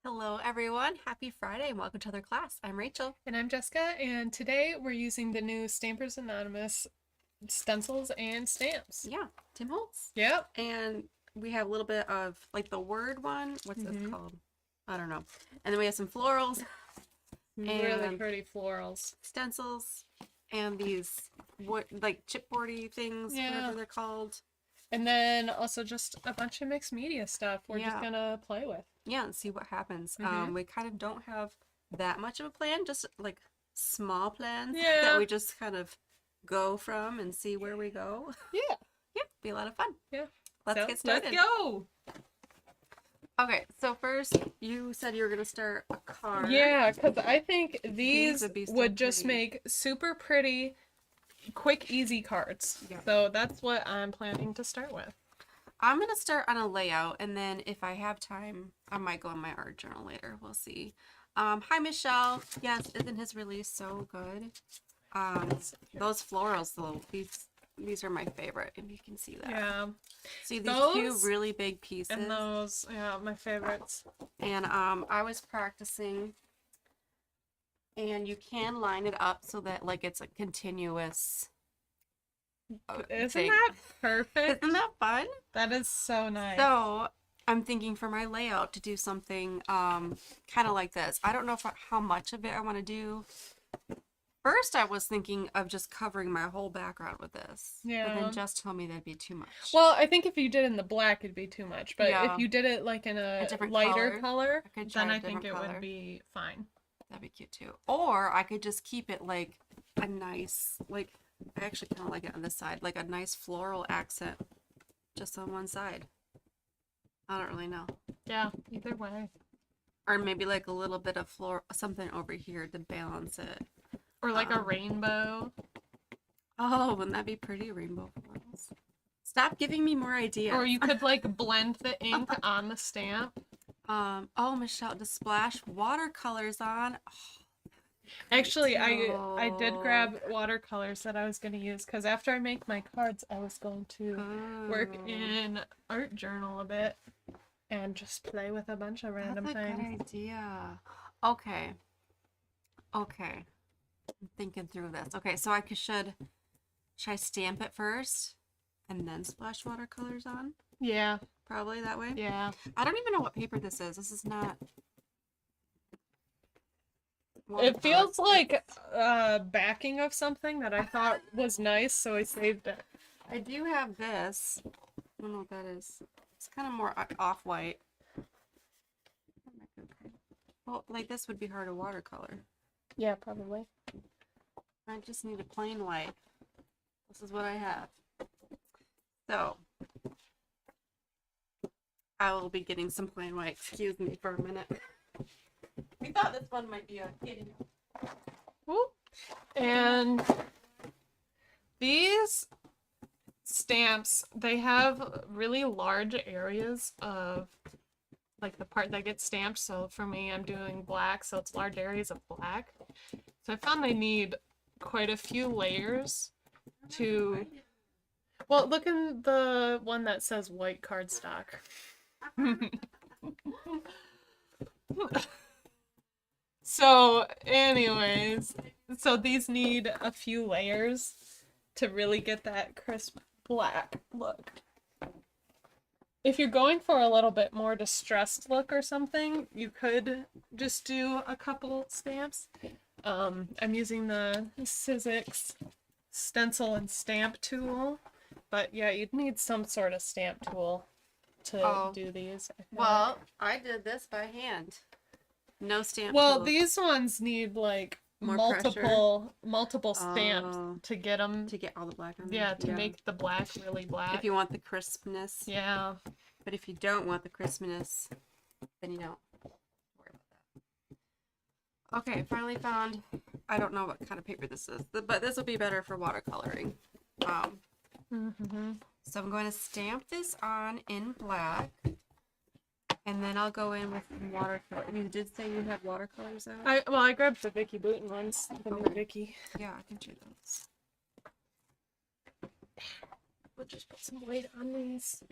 Hello, everyone. Happy Friday and welcome to another class. I'm Rachel. And I'm Jessica, and today we're using the new Stampers Anonymous stencils and stamps. Yeah, Tim Holtz. Yep. And we have a little bit of like the word one. What's this Mm-hmm. called? I don't know. And then we have some florals Really and pretty florals. stencils and these what like chipboardy things, Yeah. whatever they're called. And then also just a bunch of mixed media stuff we're just gonna play with. Yeah, and see what happens. Mhm. We kind of don't have that much of a plan, just like small plans Yeah. that we just kind of go from and see where we go. Yeah. Yeah, be a lot of fun. Yeah. Let's So, get started. Let's go. Okay, so first you said you were gonna start a card. Yeah, because I think these would be so would just pretty. make super pretty, quick, easy cards. Yeah. So that's what I'm planning to start with. I'm gonna start on a layout, and then if I have time, I might go on my art journal later. We'll see. Hi Michelle. Yes, isn't his release so good? Those florals though, these are my favorite, and you can see that. Yeah. See these two Those really big pieces. And those, yeah, my favorites. And I was practicing, and you can line it up so that like it's a continuous Isn't thing. that perfect? Isn't that fun? That is so nice. So I'm thinking for my layout to do something kind of like this. I don't know how much of it I want to do. First, I was thinking of just covering my whole background with this. Yeah. But then Jess told me that'd be too much. Well, I think if you did it in the black, it'd be too much. But Yeah. if you did it like in a different lighter color, I could try then a I think different it color. would be fine. That'd be cute too. Or I could just keep it like a nice, like, I actually kind of like it on this side, like a nice floral accent just on one side. I don't really know. Yeah, either way. Or maybe like a little bit of something over here to balance it. Or like a rainbow. Oh, wouldn't that be pretty, rainbow florals? Stop giving me more ideas. Or you could like blend the ink on the stamp. Oh, Michelle, to splash watercolors on. Oh, Actually, I did grab watercolors that I was going to use because after I make my cards, I was going to work in art journal a bit and just play with a bunch of random That's a things. good idea. Okay. Okay. I'm thinking through this. Okay, so should I stamp it first and then splash watercolors on? Yeah. Probably that way? Yeah. I don't even know what paper this is. This is not... It feels like backing of something that I thought was nice, so I saved it. I do have this. I don't know what that is. It's kind of more off-white. Well, like this would be hard to watercolor. Yeah, probably. I just need a plain white. This is what I have. So, I will be getting some plain white. Excuse me for a minute. We thought this one might be a kitty. Whoop. And these stamps, they have really large areas of like the part that gets stamped. So for me, I'm doing black, so it's large areas of black. So I found they need quite a few layers to... Well, look in the one that says white cardstock. So, anyways, so these need a few layers to really get that crisp black look. If you're going for a little bit more distressed look or something, you could just do a couple stamps. I'm using the Sizzix stencil and stamp tool, but yeah, you'd need some sort of stamp tool to do these. Well, I did this by hand. No stamp Well, tool. these ones need like More multiple stamps to get them to get all the black on there. Yeah, to make the black really black. If you want the crispness. Yeah. But if you don't want the crispness, then you don't worry about that. Okay, finally found, I don't know what kind of paper this is, but this will be better for watercoloring. So I'm going to stamp this on in black. And then I'll go in with watercolor. You did say you had watercolors out? I grabbed the Vicky Booten ones. The new Vicky. Yeah, I can do those. We'll just put some weight on these.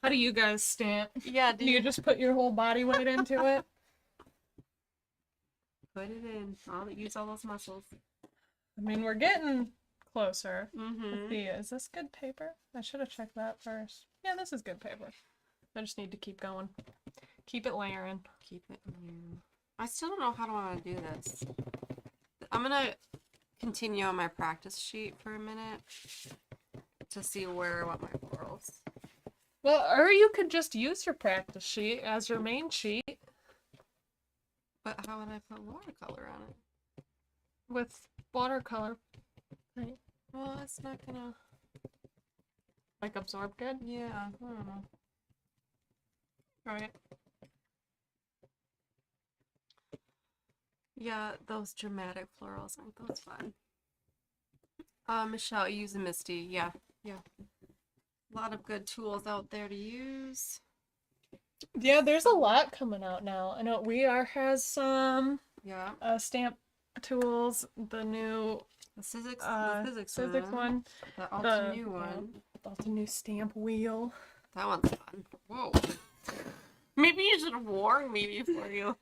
How do you guys stamp? Yeah, Do you just put your whole body weight into it? put it in? Use all those muscles. I mean, we're getting closer. Mm-hmm. Let's see, is this good paper? I should have checked that first. Yeah, this is good paper. I just need to keep going. Keep it layering. Keep it in. I still don't know how to want to do this. I'm gonna continue on my practice sheet for a minute to see where I want my florals. Well, or you could just use your practice sheet as your main sheet But how would I put watercolor on it? with watercolor. Well, it's not gonna. Like absorb good? Yeah, I don't know. Right. Yeah, those dramatic florals aren't those fun. Michelle, you use a Misty. Yeah. A lot of good tools out there to use. Yeah, there's a lot coming out now. I know We Are has some Yeah. stamp tools, the new The physics physics one. The Ulta new one. Ulta new stamp wheel. That one's fun. Whoa. Maybe you should have warned me before you.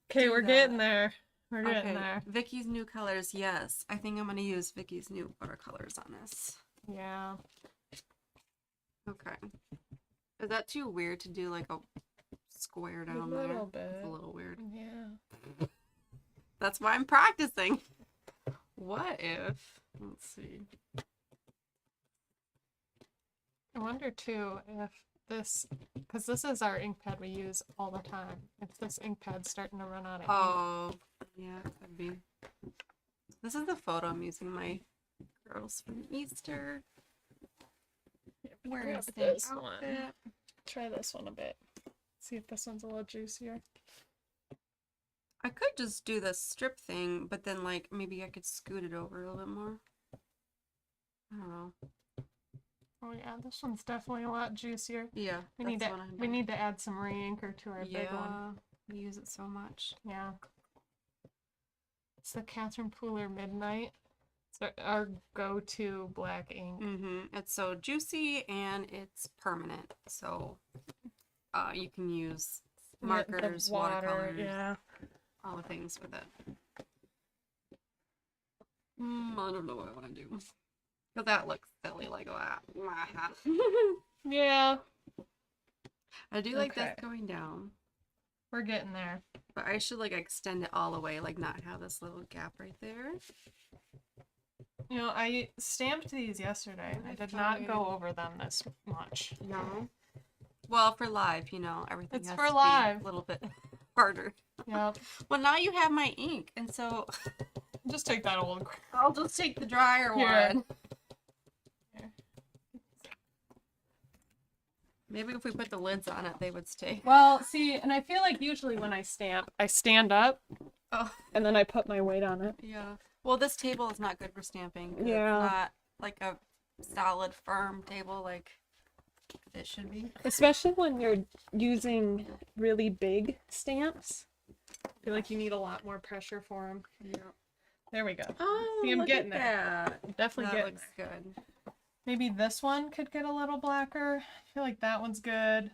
Okay, we're that. getting there. We're getting there. Vicky's new colors, yes. I think I'm gonna use Vicky's new watercolors on this. Yeah. Okay. Is that too weird to do like a square down there? A little bit. It's a little weird. Yeah. That's why I'm practicing. What if? Let's see. I wonder too if this, because this is our ink pad we use all the time, if this ink pad's starting to run out of ink. Oh, yeah, it could be. This is the photo I'm using my girls from Easter. Where Grab is the this outfit? one. Try this one a bit. See if this one's a little juicier. I could just do the strip thing, but then like maybe I could scoot it over a little bit more. I don't know. Oh yeah, this one's definitely a lot juicier. Yeah, We need to add some re-inker to our big one. We use it so much. Yeah. It's the Catherine Pooler Midnight. It's our go-to black ink. It's so juicy and it's permanent. So you can use markers, The water, watercolors, yeah. all the things with it. I don't know what I want to do. Because that looks silly like that. Yeah. I do like Okay. this going down. We're getting there. But I should like extend it all the way, like not have this little gap right there. You know, I stamped these yesterday. I did not go over them this much. No. Well, for live, you know, everything It's has for to live. be a little bit harder. Yep. Well, now you have my ink, and so Just take that old. I'll just take the drier Here. one. Here. Maybe if we put the lids on it, they would stay. Well, see, and I feel like usually when I stamp, I stand up Oh, and then I put my weight on it. yeah. Well, this table is not good for stamping. 'Cause Yeah. It's not like a solid, firm table like it should be. Especially when you're using really big stamps. I feel like you need a lot more pressure for them. Yeah. There we go. Oh, See, I'm look getting at there. that. Definitely That getting looks there. good. Maybe this one could get a little blacker. I feel like that one's good.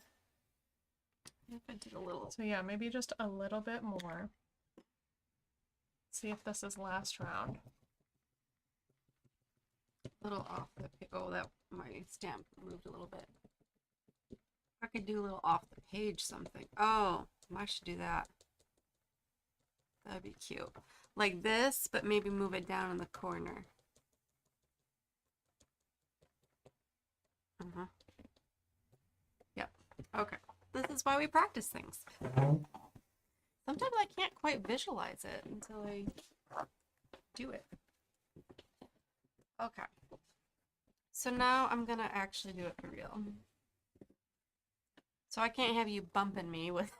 If I did a little. So yeah, maybe just a little bit more. See if this is last round. Little off the oh, that my stamp moved a little bit. I could do a little off the page something. Oh, I should do that. That'd be cute. Like this, but maybe move it down in the corner. Yep. Okay. This is why we practice things. Sometimes I can't quite visualize it until I do it. Okay. So now I'm gonna actually do it for real. So I can't have you bumping me with.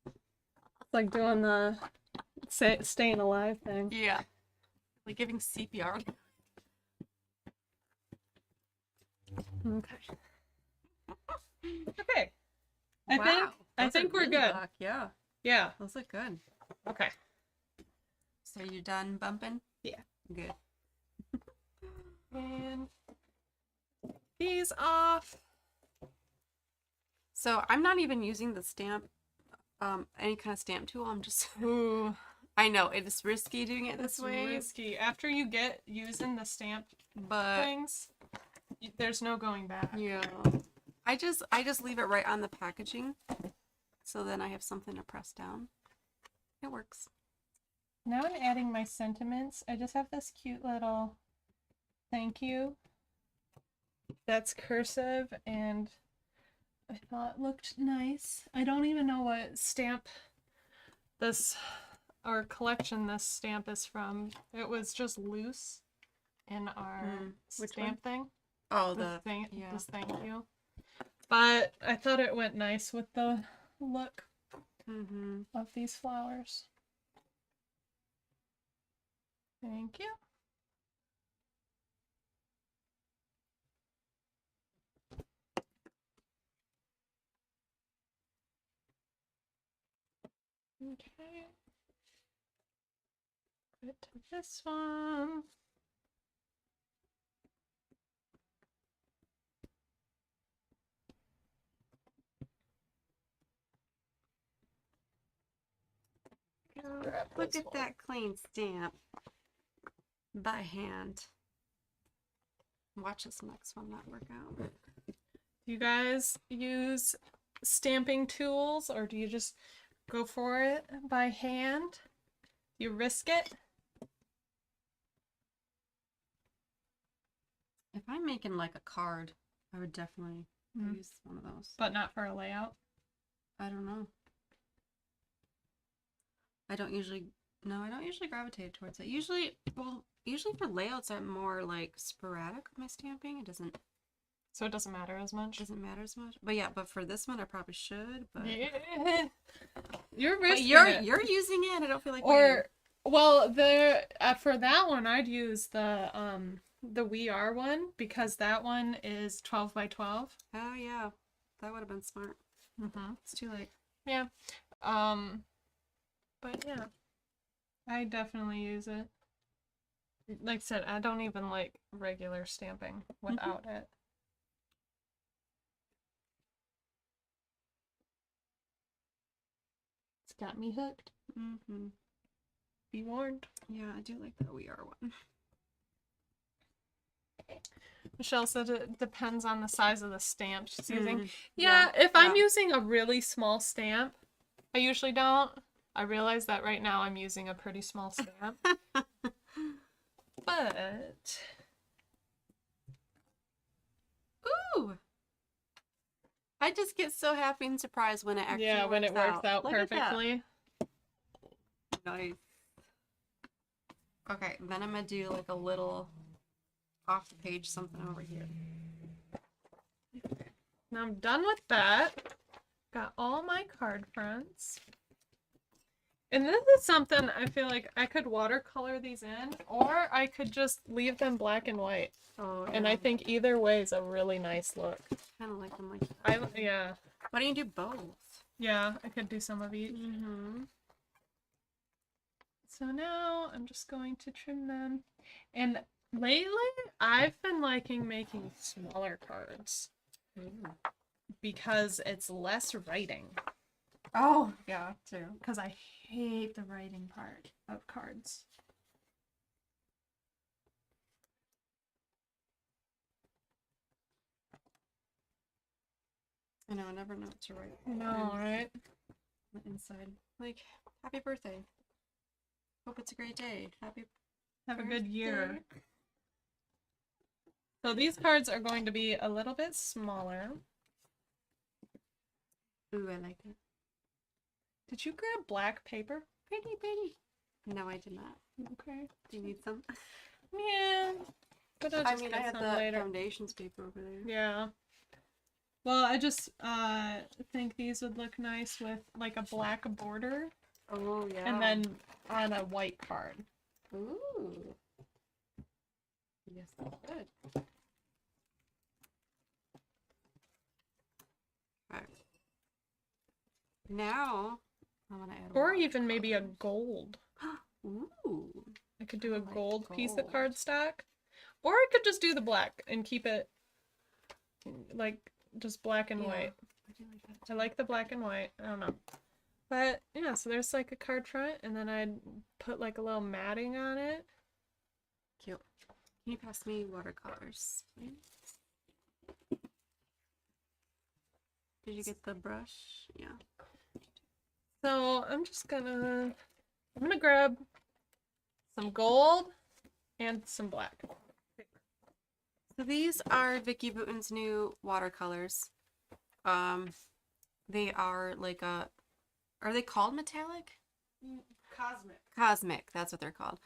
It's like doing the staying alive thing. Yeah. Like giving CPR. Okay. Okay. Wow, I those think are we're really good. black. Yeah, Yeah. those look good. Okay. So you done bumping? Yeah. Good. And the these off. So I'm not even using the stamp, any kind of stamp tool. I'm just, Ooh, I know it is risky doing it this it's way, risky. After you get using the stamp but things, there's no going back. yeah, I just leave it right on the packaging, so then I have something to press down. It works. Now I'm adding my sentiments. I just have this cute little thank you that's cursive, and I thought it looked nice. I don't even know what stamp this or collection this stamp is from. It was just loose in our Which stamp thing. Oh, This yeah. thank you. But I thought it went nice with the look of these flowers. Thank you. Okay. Put it to this one. Look at that clean stamp by hand. Watch this next one not work out. Do you guys use stamping tools, or do you just go for it by hand? You risk it? If I'm making like a card, I would definitely use one of those. But not for a layout? I don't know. I don't usually gravitate towards it. Usually for layouts, I'm more like sporadic with my stamping. So it doesn't matter as much? Doesn't matter as much. But yeah, but for this one, I probably should. But yeah. You're but risking it. you're using it. I don't feel like Or well, for that one, I'd use the We Are one, because that one is 12 by 12. Oh yeah, that would have been smart. It's too late. Yeah. But yeah, I definitely use it. Like I said, I don't even like regular stamping without it. It's got me hooked. Be warned. Yeah, I do like that We Are one. Michelle said it depends on the size of the stamp she's using. Yeah, If I'm using a really small stamp, I usually don't. I realize that right now I'm using a pretty small stamp. But... Ooh! I just get so happy and surprised when it actually works out Look at that. perfectly. Nice. Okay, then I'm gonna do like a little off the page something over here. Now I'm done with that. Got all my card fronts. And this is something I feel like I could watercolor these in, or I could just leave them black and white. Oh, And I think either way is a really nice look. kind of like them like that. Yeah. Why don't you do both? Yeah, I could do some of each. So now I'm just going to trim them. And lately, I've been liking making smaller cards because it's less writing. Oh, yeah, too. Because I hate the writing part of cards. I know, I never know what to write. No, right? On the inside. Like, happy birthday. Hope it's a great day. Have a good year. So these cards are going to be a little bit smaller. Ooh, I like it. Did you grab black paper? Pretty. No, I did not. Okay. Do you need some? Yeah. But I'll just I get had some the later. foundations paper over there. Yeah. Well, I just think these would look nice with like a black border. Oh, yeah. And then on a white card. Ooh. Yes, that's good. Alright. Now, I'm gonna add Or even maybe a gold. Ooh. I could do a like gold piece of gold. cardstock. Or I could just do the black and keep it like just black and Yeah, white. I do like that I too. like the black and white. I don't know. But yeah, so there's like a card front, and then I'd put like a little matting on it. Cute. Can you pass me watercolors, please? Did you get the brush? Yeah. So I'm gonna grab some gold and some black. So these are Vicky Bouton's new watercolors. They are like are they called metallic? Cosmic. Cosmic, that's what they're called.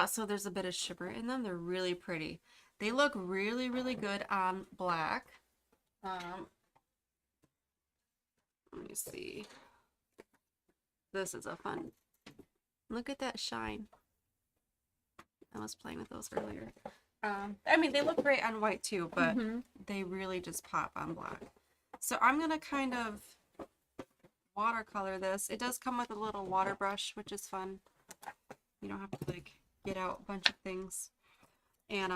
So there's a bit of shimmer in them. They're really pretty. They look really, really good on black. Let me see. This is a fun. Look at that shine. I was playing with those earlier. I mean, they look great on white too, but they really just pop on black. So I'm gonna kind of watercolor this. It does come with a little water brush, which is fun. You don't have to like get out a bunch of things. And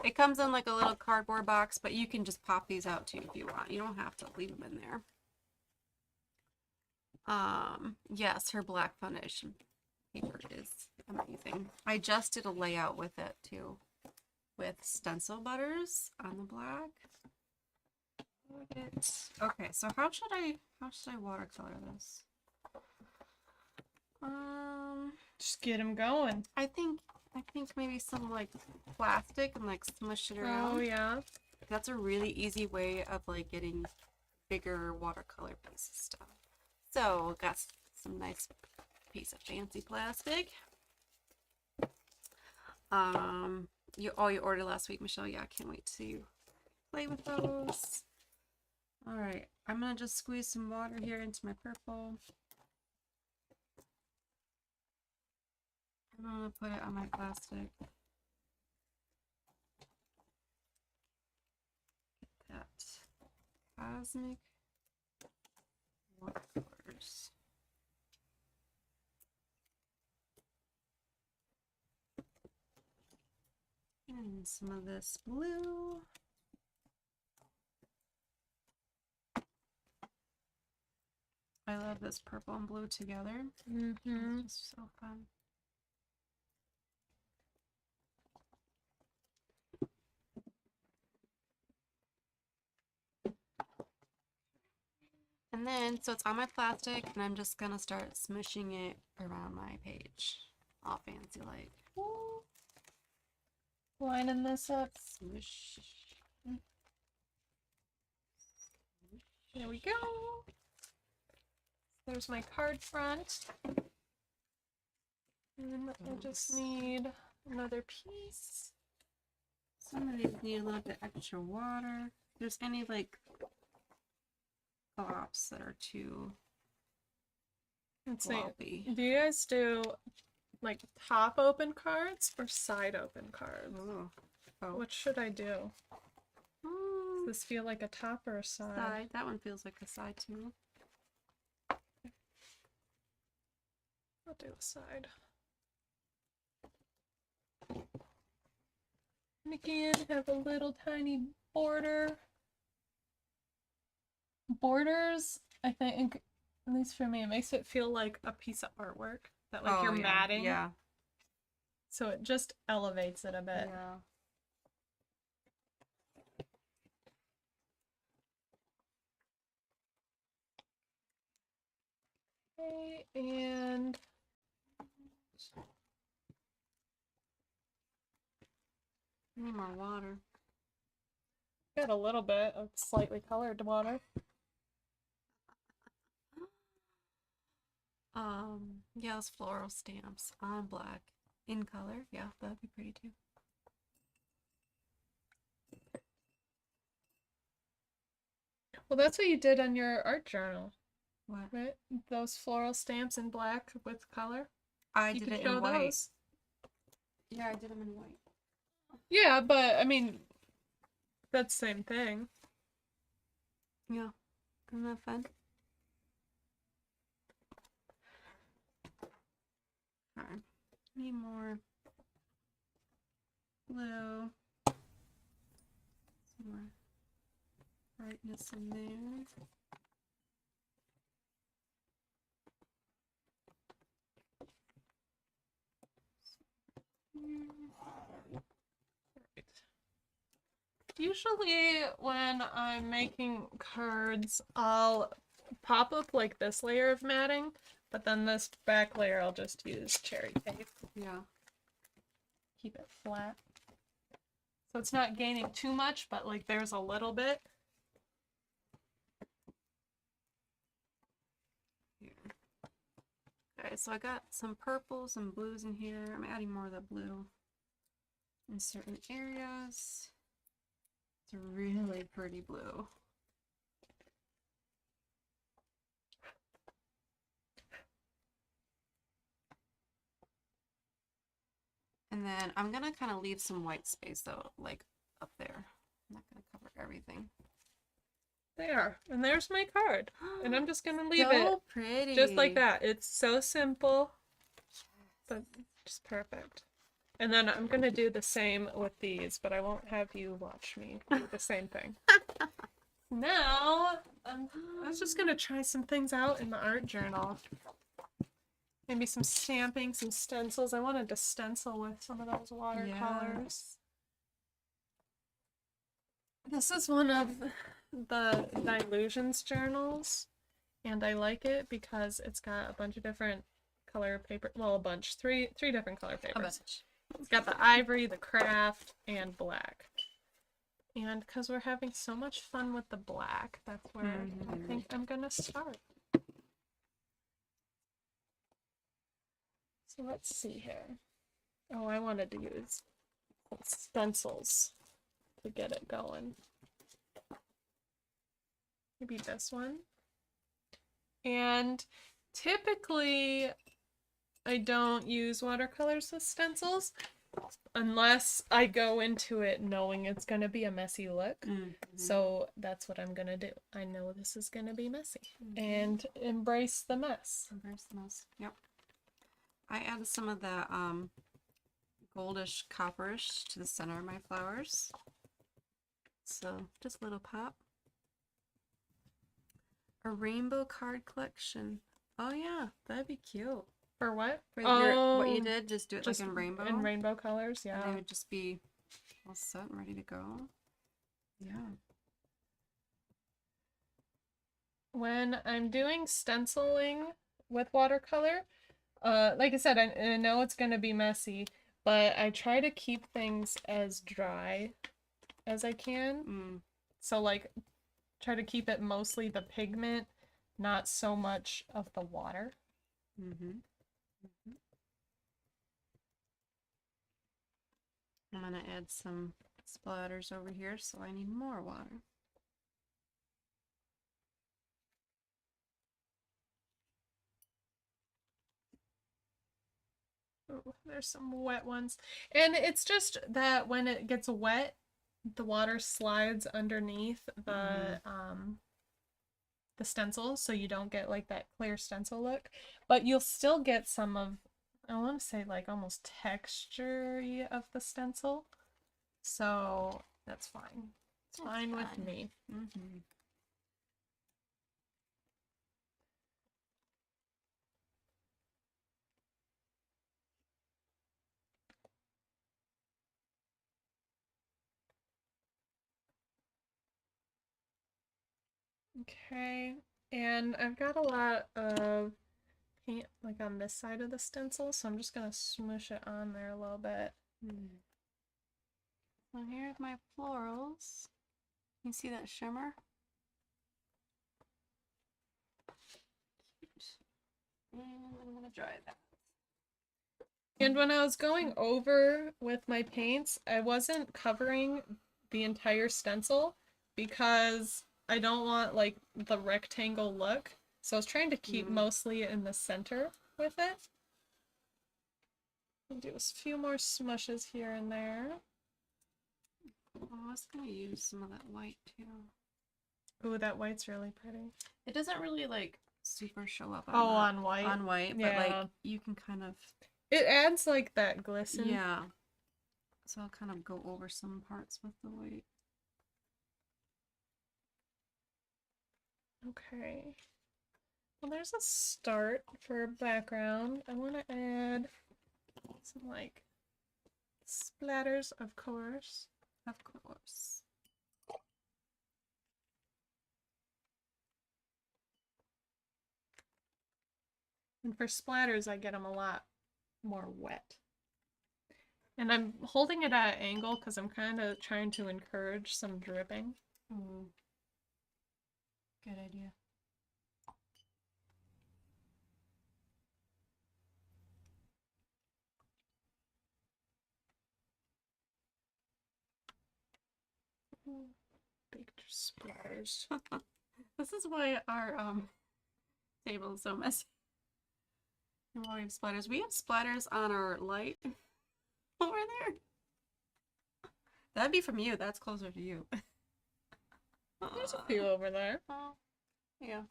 it comes in like a little cardboard box, but you can just pop these out too if you want. You don't have to leave them in there. Yes, her black foundation paper is amazing. I just did a layout with it too, with stencil butters on the black. Okay, so how should I watercolor this? Just get them going. I think maybe some like plastic and like smush it around. Oh yeah. That's a really easy way of like getting bigger watercolor pieces stuff. So got some nice piece of fancy plastic. You ordered last week, Michelle. Yeah, I can't wait to play with those. All right, I'm gonna just squeeze some water here into my purple. I'm gonna put it on my plastic. Get that cosmic watercolors. And some of this blue. I love this purple and blue together. It's just so fun. And then, so it's on my plastic, and I'm just gonna start smushing it around my page. All fancy like. Lining this up. Smush. There we go. There's my card front. And I just need another piece. Some of these need a little bit extra water. If there's any like pops that are too Let's see. gloppy. Do you guys do like top open cards or side open cards? Oh. What should I do? Mm, Does this feel like a top or a side? side. That one feels like a side too. I'll do a side. And again, have a little tiny border. Borders, I think, at least for me, it makes it feel like a piece of artwork that like you're yeah. matting. Yeah. So it just elevates it a bit. Yeah. Okay, and Need more water. got a little bit of slightly colored water. Yeah, those floral stamps on black in color. Yeah, that'd be pretty too. Well, that's what you did on your art journal, What? right? Those floral stamps in black with color. I You did could it show in white. those. Yeah, I did them in white. Yeah, but I mean, that's the same thing. Yeah. Isn't that fun? Okay. Need more blue. Some more brightness in there. Usually when I'm making cards, I'll pop up like this layer of matting, but then this back layer I'll just use cherry tape. Yeah. Keep it flat. So it's not gaining too much, but like there's a little bit. Here. Okay, so I got some purples and blues in here. I'm adding more of the blue in certain areas. It's a really pretty blue. And then I'm gonna kind of leave some white space though, like up there. I'm not gonna cover everything. There, and there's my card. And I'm just gonna leave So it pretty. just like that. It's so simple, but just perfect. And then I'm gonna do the same with these, but I won't have you watch me do the same thing. Now, I was just gonna try some things out in my art journal. Maybe some stamping, some stencils. I wanted to stencil with some of those watercolors. This is one of the Dilutions journals, and I like it because it's got a bunch of different color paper. Well, a bunch. Three different color papers. It's got the ivory, the craft, and black. And because we're having so much fun with the black, that's where I think I'm gonna start. So let's see here. Oh, I wanted to use stencils to get it going. Maybe this one. And typically, I don't use watercolors with stencils unless I go into it knowing it's going to be a messy look. So that's what I'm going to do. I know this is going to be messy. And embrace the mess. Embrace the mess. Yep. I added some of the goldish copperish to the center of my flowers. So just a little pop. A rainbow card collection. Oh yeah, that'd be cute. For what? For what you did, just do it like in rainbow. In rainbow colors, yeah. And they would just be all set and ready to go. Yeah. When I'm doing stenciling with watercolor, like I said, I know it's going to be messy, but I try to keep things as dry as I can. So like, try to keep it mostly the pigment, not so much of the water. I'm gonna add some splatters over here, so I need more water. Ooh, there's some wet ones. And it's just that when it gets wet, the water slides underneath the stencil, so you don't get like that clear stencil look. But you'll still get some of, I want to say like almost texture of the stencil. So that's fine. It's fine with me. Okay, and I've got a lot of paint like on this side of the stencil, so I'm just gonna smoosh it on there a little bit. So here's my florals. You see that shimmer? Cute. And I'm gonna dry that. And when I was going over with my paints, I wasn't covering the entire stencil because I don't want like the rectangle look. So I was trying to keep mostly in the center with it. I'll do a few more smushes here and there. Oh, I was gonna use some of that white too. Ooh, that white's really pretty. It doesn't really like super show up on white. On white, but like you can kind of. It adds like that glisten. Yeah. So I'll kind of go over some parts with the white. Okay. Well, there's a start for background. I want to add some like splatters, of course. Of course. And for splatters, I get them a lot more wet. And I'm holding it at an angle because I'm kind of trying to encourage some dripping. Good idea. Big splatters. This is why our table is so messy. And why we have splatters. We have splatters on our light over there. That'd be from you. That's closer to you. There's a few over there. Yeah.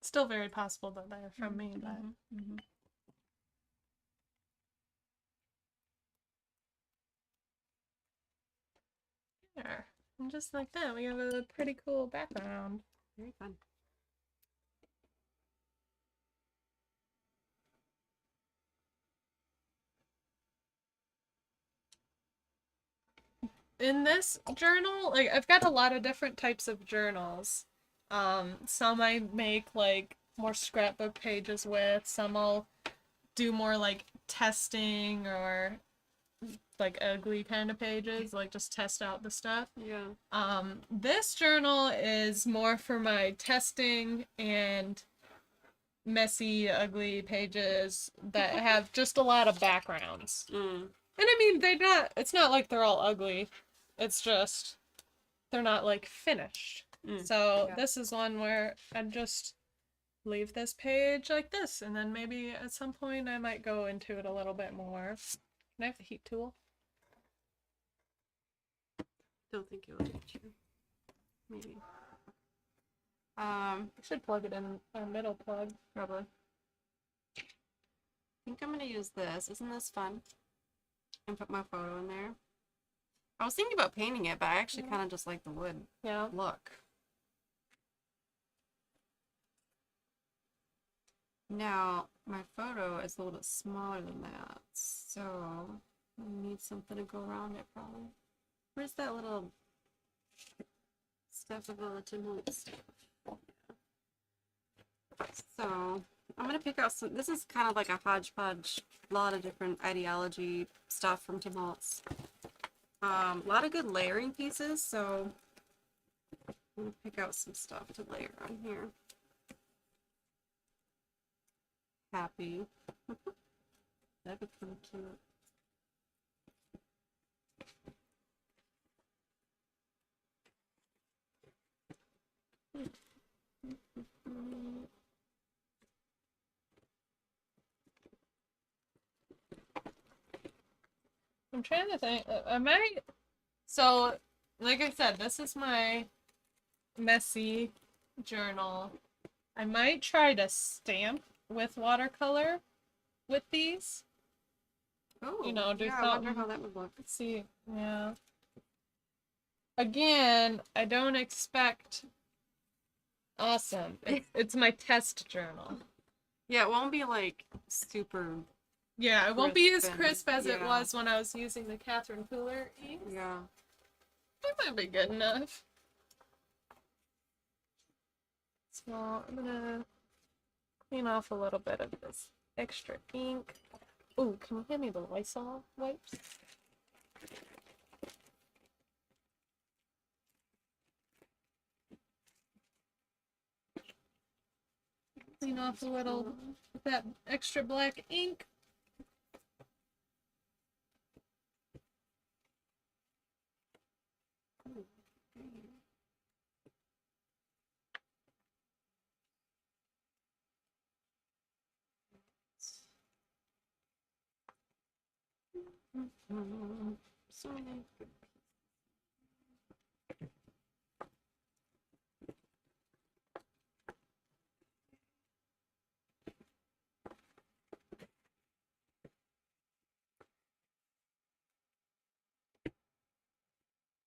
Still very possible that they're from me, but there. And just like that, we have a pretty cool background. Very fun. In this journal, like I've got a lot of different types of journals. Some I make like more scrapbook pages with, some I'll do more like testing or like ugly kind of pages, like just test out the stuff. Yeah. This journal is more for my testing and messy, ugly pages that have just a lot of backgrounds. And I mean, it's not like they're all ugly. It's just, they're not like finished. So this is one where I'd just leave this page like this. And then maybe at some point I might go into it a little bit more. Can I have the heat tool? Don't think it will hit you. Maybe. I should plug it in a middle plug. Probably. I think I'm gonna use this. Isn't this fun? And put my photo in there. I was thinking about painting it, but I actually kind of just like the wood look. Now, my photo is a little bit smaller than that, so I need something to go around it probably. Where's that little stuff of the Tim Holtz stuff? So, I'm gonna pick out some. This is kind of like a hodgepodge, a lot of different ideology stuff from Tim Holtz. A lot of good layering pieces, so I'm gonna pick out some stuff to layer on here. Happy. That'd be kind of cute. I'm trying to think. I might. So, like I said, this is my messy journal. I might try to stamp with watercolor with these. Oh, You know, do yeah, I something. wonder how that would look. Let's see. Yeah. Again, I don't expect awesome. It's my test journal. Yeah, it won't be like super. Yeah, it won't be as Crisp and- crisp as it yeah. was when I was using the Catherine Cooler ink. Yeah. It might be good enough. So I'm gonna clean off a little bit of this extra ink. Ooh, can you hand me the Lysol wipes? Clean off a little of that extra black ink. So many good.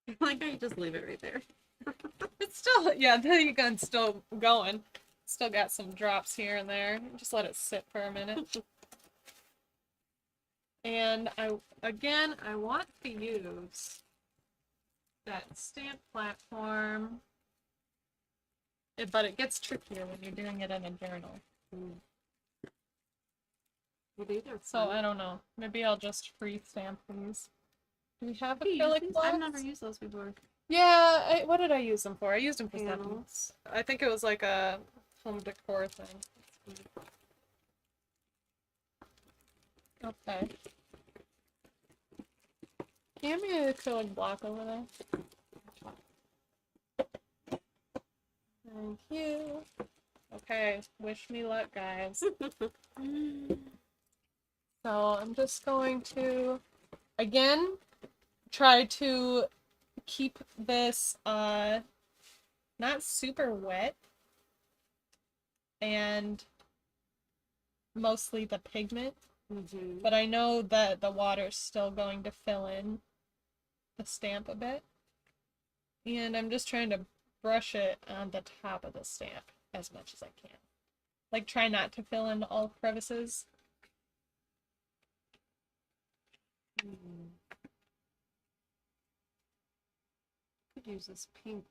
I like how you just leave it right there. It's still, yeah, the gun's still going. Still got some drops here and there. Just let it sit for a minute. And I want to use that stamp platform. But it gets trickier when you're doing it in a journal. So I don't know. Maybe I'll just free stamp these. Do we have acrylic blocks? I've never used those before. Yeah, what did I use them for? I used them for Panels. something. I think it was like a home decor thing. Okay. Give me an acrylic block over there. Thank you. Okay, wish me luck, guys. So I'm just going to, again, try to keep this not super wet, and mostly the pigment, but I know that the water's still going to fill in the stamp a bit, and I'm just trying to brush it on the top of the stamp as much as I can. Like, try not to fill in all crevices. Could use this pink.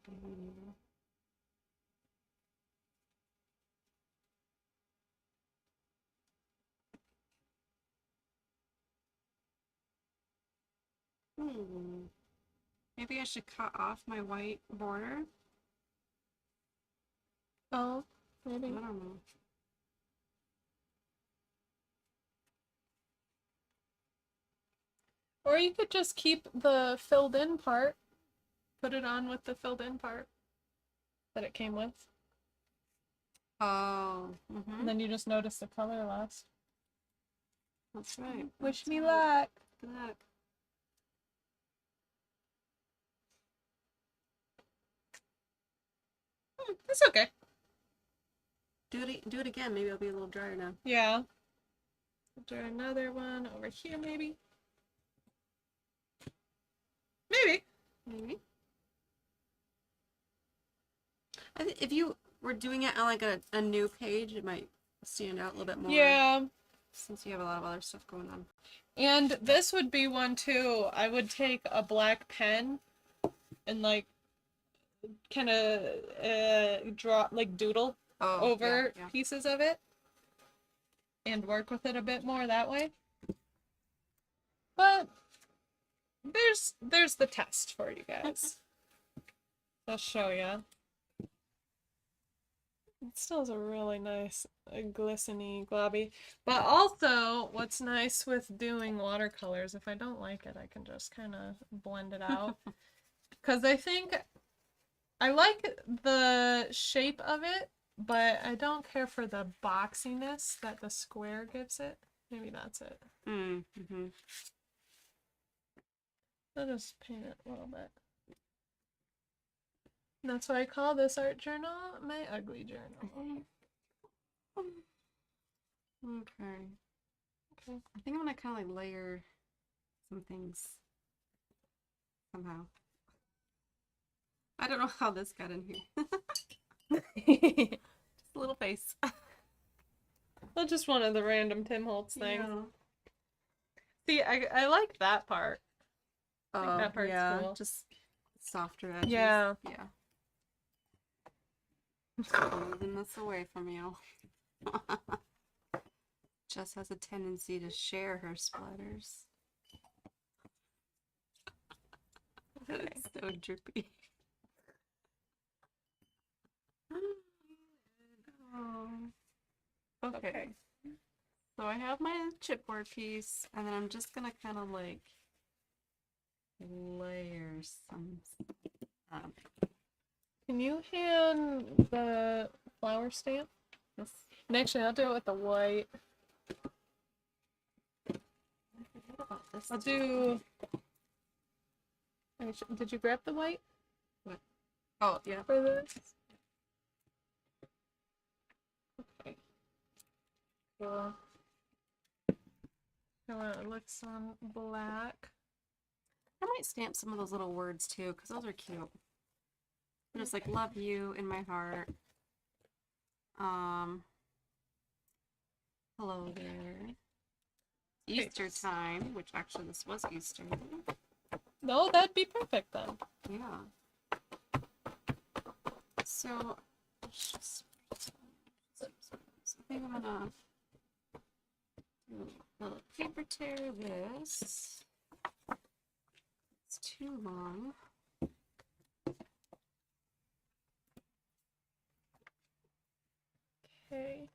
Maybe I should cut off my white border. Oh, maybe. I don't know. Or you could just keep the filled in part. Put it on with the filled in part that it came with. Oh. And then you just notice the color less. That's right. Wish me luck. Good luck. It's okay. Do it again. Maybe it'll be a little drier now. Yeah. Do another one over here, maybe. Maybe. I think if you were doing it on like a new page, it might stand out a little bit more. Yeah. Since you have a lot of other stuff going on. And this would be one too. I would take a black pen and like kind of draw, like doodle over pieces of it and work with it a bit more that way. But there's the test for you guys. I'll show you. It still has a really nice, glistening, globby. But also, what's nice with doing watercolors, if I don't like it, I can just kind of blend it out. Because I think I like the shape of it, but I don't care for the boxiness that the square gives it. Maybe that's it. I'll just paint it a little bit. That's why I call this art journal my ugly journal. Okay. I think I'm gonna kind of like layer some things somehow. I don't know how this got in here. Just a little face. Well, just one of the random Tim Holtz things. Yeah. See, I like that part. I think that part's cool. Just softer edges. Yeah. Moving this away from you. Jess has a tendency to share her splatters. It's so drippy. Okay. So I have my chipboard piece, and then I'm just gonna kind of like layer some. Can you hand the flower stamp? Yes. And actually, I'll do it with the white. I'll do. Did you grab the white? What? Oh, yeah. For this? Okay. Cool. So it looks on black. I might stamp some of those little words too, because those are cute. Just like love you in my heart. Hello there. Easter time, which actually this was Easter. No, that'd be perfect then. Yeah. So, I think I'm gonna do a little paper tear this. It's too long. Okay.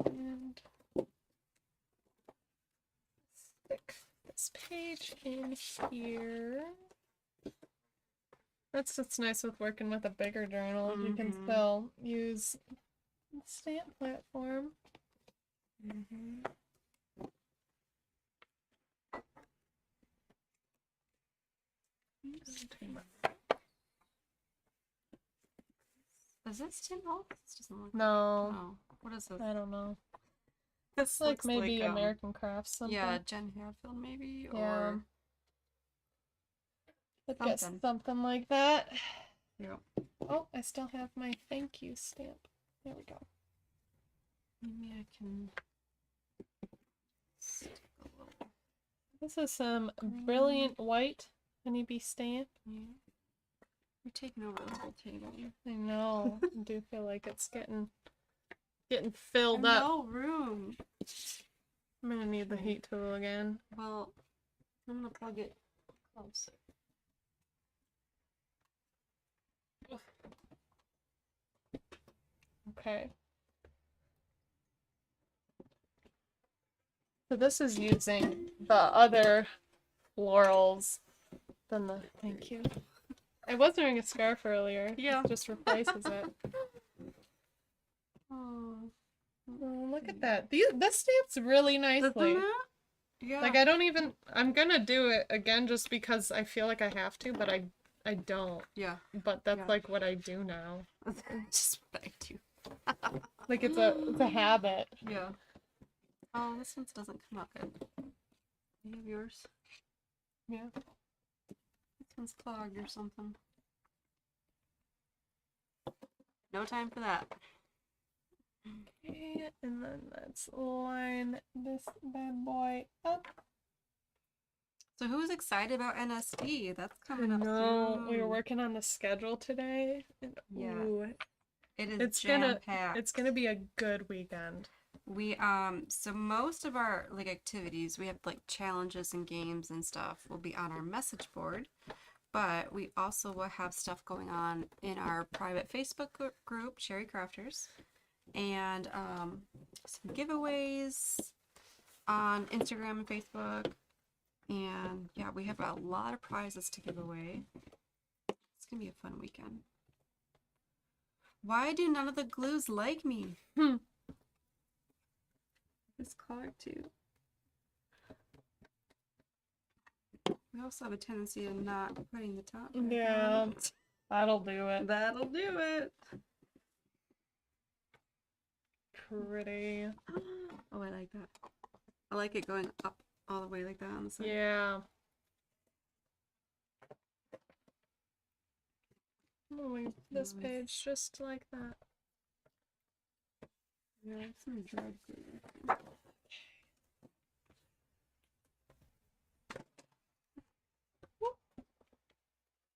And stick this page in here. That's what's nice with working with a bigger journal. You can still use the stamp platform. Is this Tim Holtz? This doesn't look. No, No. What is this? I don't know. This Like looks maybe like, American Crafts something. Yeah, Jen Hadfield maybe, Yeah. or I'd guess something. something like that. Yeah. Oh, I still have my thank you stamp. There we go. Maybe I can stick a little. This is some brilliant white honeybee stamp. Yeah. You're taking over the whole table. I know. I do feel like it's getting filled There's up. no room. I'm gonna need the heat tool again. Well, I'm gonna plug it closer. Okay. So this is using the other florals than the thank you. I was wearing a scarf earlier. Yeah. It just replaces it. Oh, Oh, look at that. This stamps really nicely. Isn't it? Yeah. Like I'm gonna do it again just because I feel like I have to, but I don't. Yeah. But that's Yeah. like what I do now. Just what I do. Like it's a habit. Yeah. Oh, this one doesn't come out good. You have yours? Yeah. This one's clogged or something. No time for that. Okay, and then let's line this bad boy up. So who's excited about NSD? That's coming up No, soon. we were working on the schedule today. And, Yeah. ooh, It is it's jam-packed. it's gonna be a good weekend. We so most of our like activities, we have like challenges and games and stuff will be on our message board, but we also will have stuff going on in our private Facebook group, Cherry Crafters, and some giveaways on Instagram and Facebook, and yeah, we have a lot of prizes to give away. It's gonna be a fun weekend. Why do none of the glues like me? This color too. We also have a tendency of not putting the top back Yeah. on. That'll do it. That'll do it. Pretty. Oh, I like that. I like it going up all the way like that on the side. Yeah. Moving this Nice. page just like that. Yeah, it's some dried glue.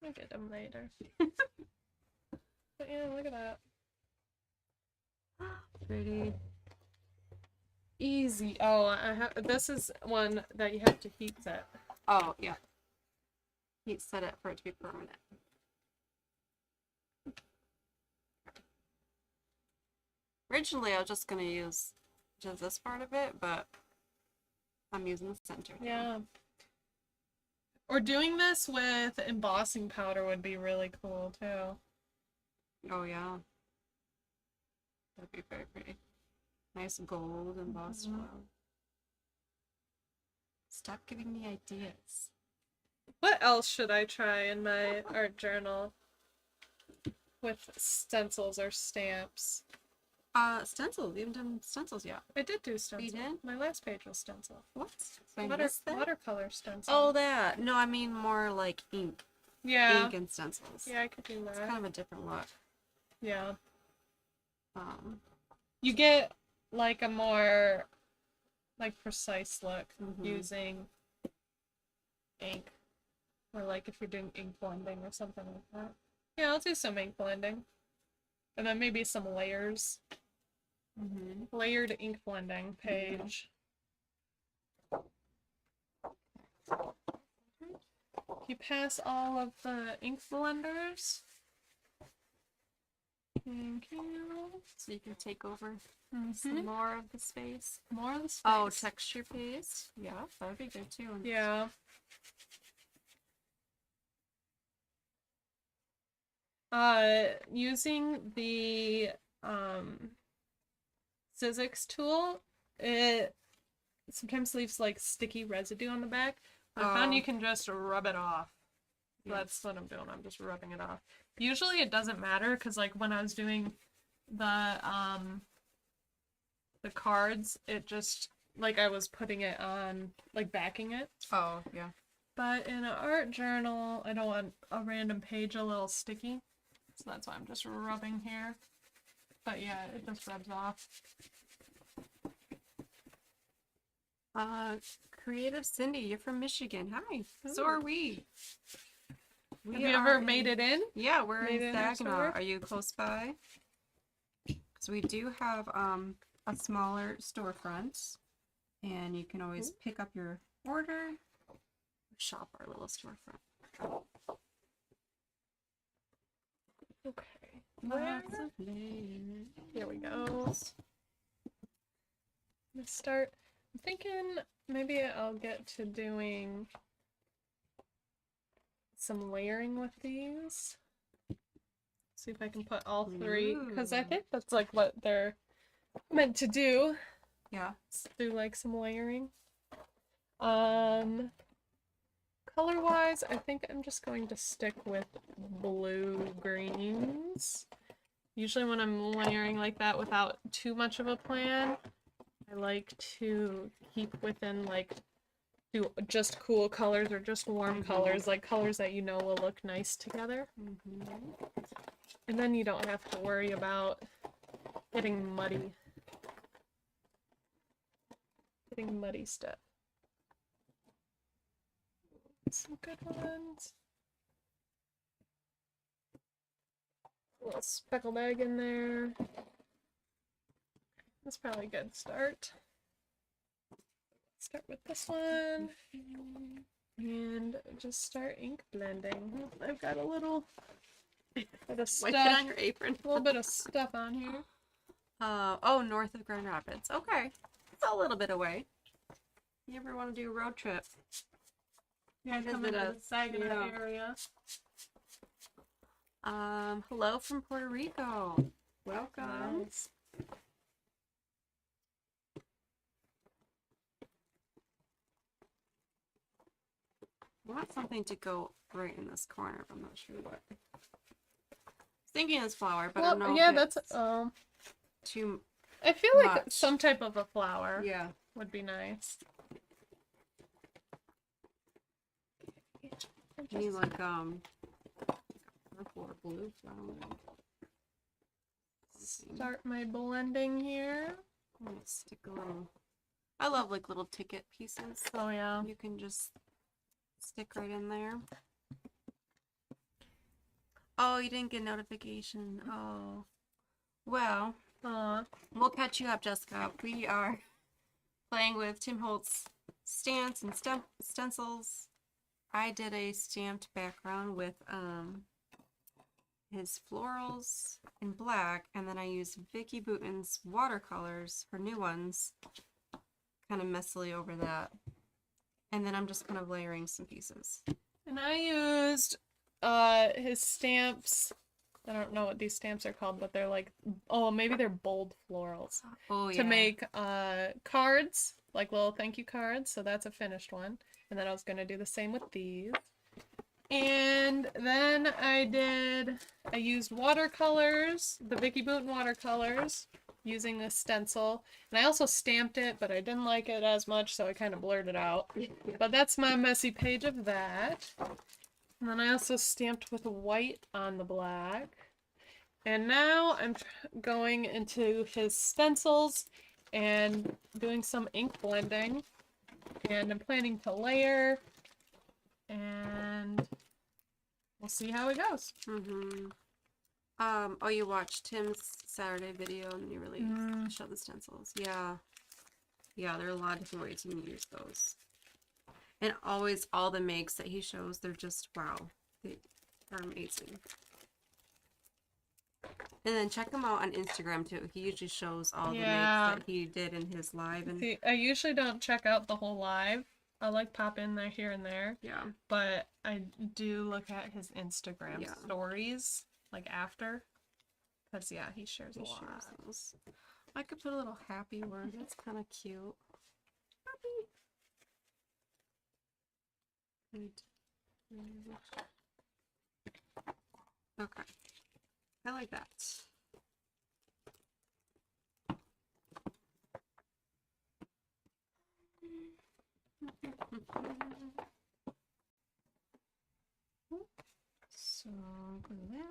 I'll get them later. But yeah, look at that. Pretty. Easy. Oh, I have. This is one that you have to heat set. Oh, yeah. Heat set it for it to be permanent. Originally, I was just going to use just this part of it, but I'm using the center. now. Yeah. Or doing this with embossing powder would be really cool too. Oh, yeah. That'd be very pretty. Nice gold embossed flower. Stop giving me ideas. What else should I try in my art journal with stencils or stamps? Stencils. We haven't done stencils yet. I did do stencil. did? My last page was stencil. What? Did I miss that? Watercolor stencil. Oh, that. No, I mean more like ink. Yeah. ink and stencils. Yeah, I could do It's that. kind of a different look. Yeah. Um, You get like a more like precise look Mhm. using ink. Or like if you're doing ink blending or something like that. Yeah, I'll do some ink blending. And then maybe some layers. Layered ink blending page. You pass all of the ink blenders. Thank you. so you can take over Mm-hmm. some more of the space. More of the space. Oh, texture paste. Yeah, that would be good too. Yeah. Using the Sizzix tool, it sometimes leaves like sticky residue on the back. But I found you can just rub it off. So that's what I'm doing. I'm just rubbing it off. Usually it doesn't matter because like when I was doing the cards, it just like I was putting it on like backing it. Oh, yeah. But in an art journal, I don't want a random page a little sticky. So that's why I'm just rubbing here. But yeah, it just rubs off. Creative Cindy, you're from Michigan. Hi. So are we. Have you ever made it in? Yeah, we're Made it in in our Saginaw. store? Are you close by? Because we do have a smaller storefront, and you can always pick up your order. Shop our little storefront. Okay. Lots of layers. Here we go. Let's start. I'm thinking maybe I'll get to doing some layering with these. See if I can put all three, because I think that's like what they're meant to do. Yeah. Do like some layering. Color-wise, I think I'm just going to stick with blue greens. Usually when I'm layering like that without too much of a plan, I like to keep within like do just cool colors or just warm colors, like colors that you know will look nice together. And then you don't have to worry about getting muddy. Getting muddy stuff. Some good ones. A little speckled egg in there. That's probably a good start. Start with this one. And just start ink blending. I've got a little bit of stuff. Wipe it on your apron. A little bit of stuff on here. Oh, north of Grand Rapids. Okay. It's a little bit away. You ever want to do a road trip? Yeah, visit coming to us. the Saginaw Yeah. area. Hello from Puerto Rico. Welcome. Nice. I want something to go right in this corner, but I'm not sure what. Thinking it's flower, but I don't know. Yeah, if that's it's too. I feel like much. some type of a flower Yeah. would be nice. I need like purple or blue flower. Start my blending here. I'm gonna stick a little. I love like little ticket pieces. Oh yeah. You can just stick right in there. Oh, you didn't get notification. Oh. Well, we'll catch you up, Jessica. We are playing with Tim Holtz stamps and stencils. I did a stamped background with his florals in black, and then I used Vicky Bouton's watercolors, her new ones, kind of messily over that. And then I'm just kind of layering some pieces. And I used his stamps. I don't know what these stamps are called, but they're like, oh, maybe they're bold florals. Oh, yeah. To make cards, like little thank you cards. So that's a finished one. And then I was going to do the same with these. And then I used watercolors, the Vicky Bouton watercolors, using a stencil. And I also stamped it, but I didn't like it as much, so I kind of blurred it out. But that's my messy page of that. And then I also stamped with white on the black. And now I'm going into his stencils and doing some ink blending. And I'm planning to layer. And we'll see how it goes. Mm-hmm. Oh, you watched Tim's Saturday video and you really showed the stencils. Yeah. Yeah, there are a lot of different ways you can use those. And always, all the makes that he shows, they're just, wow. They are amazing. And then check him out on Instagram, too. He usually shows all the makes that he did in his live. And see, I usually don't check out the whole live. I like pop in there here and there. yeah. But I do look at his Instagram stories, like after. Because, yeah, he shares a lot. Those. I could put a little happy word. That's kind of cute. Happy. Okay. I like that. So, yeah.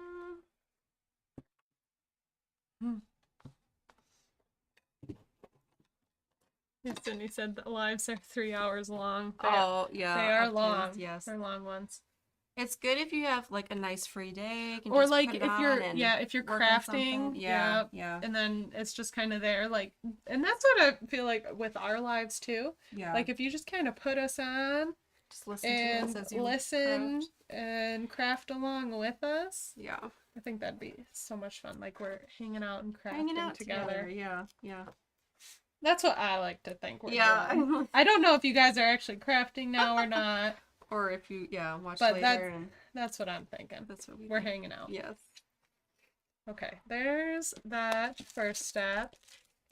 Yes, Cindy said the lives are 3 hours long. Oh, yeah. They are long. Yes. They're long ones. It's good if you have like a nice free day. You can Or just like put it if you're on if you're work on crafting, something. Yeah. and then it's just kind of there, like, and that's what I feel like with our lives too. Yeah. Like if you just kind of put us on, just listen and to us as you listen craft. and craft along with us. Yeah. I think that'd be so much fun. Like we're hanging out and crafting Hanging out together. Yeah. That's what I like to think we're Yeah. doing. I don't know if you guys are actually crafting now or not. Or if you watch But later. that's what I'm thinking. That's what we're hanging out. Yes. Okay, there's that first step.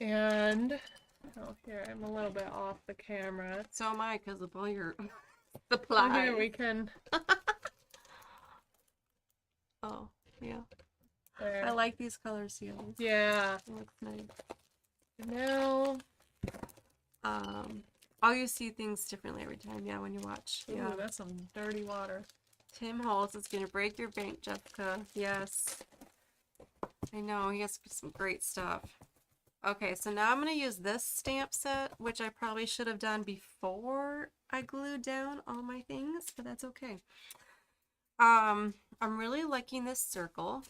And oh, here I'm a little bit off the camera. So am I, because of all your supplies. So here we can. Oh, yeah. There. I like these color seals. Yeah. It looks nice. Now. Oh, you see things differently every time. Yeah, when you watch. Yeah. Ooh, that's some dirty water. Tim Holtz is gonna break your bank, Jessica. Yes. I know, he has some great stuff. Okay, so now I'm gonna use this stamp set, which I probably should have done before I glued down all my things, but that's okay. I'm really liking this circle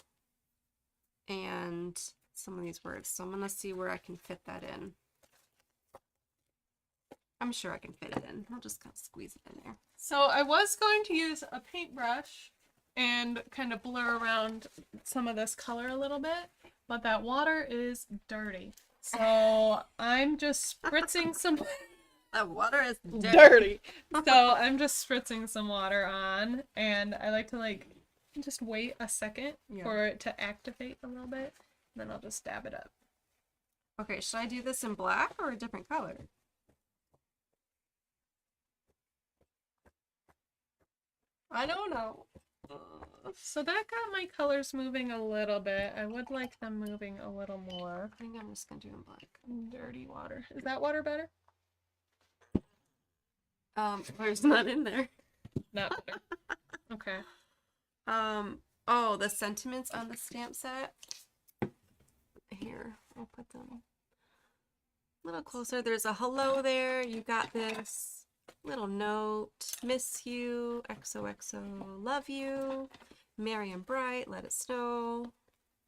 and some of these words, so I'm gonna see where I can fit that in. I'm sure I can fit it in. I'll just kind of squeeze it in there. So I was going to use a paintbrush and kind of blur around some of this color a little bit, but that water is dirty. So I'm just spritzing some... That water is dirty. So I'm just spritzing some water on, and I like to just wait a second for it to activate a little bit, and then I'll just dab it up. Okay, should I do this in black or a different color? I don't know. So that got my colors moving a little bit. I would like them moving a little more. I think I'm just gonna do it in black. Dirty water. Is that water better? There's not in there. Not better. Okay. Oh, the sentiments on the stamp set. Here, I'll put them a little closer. There's a hello there. You got this. Little note, miss you, XOXO, love you, merry and bright, let it snow,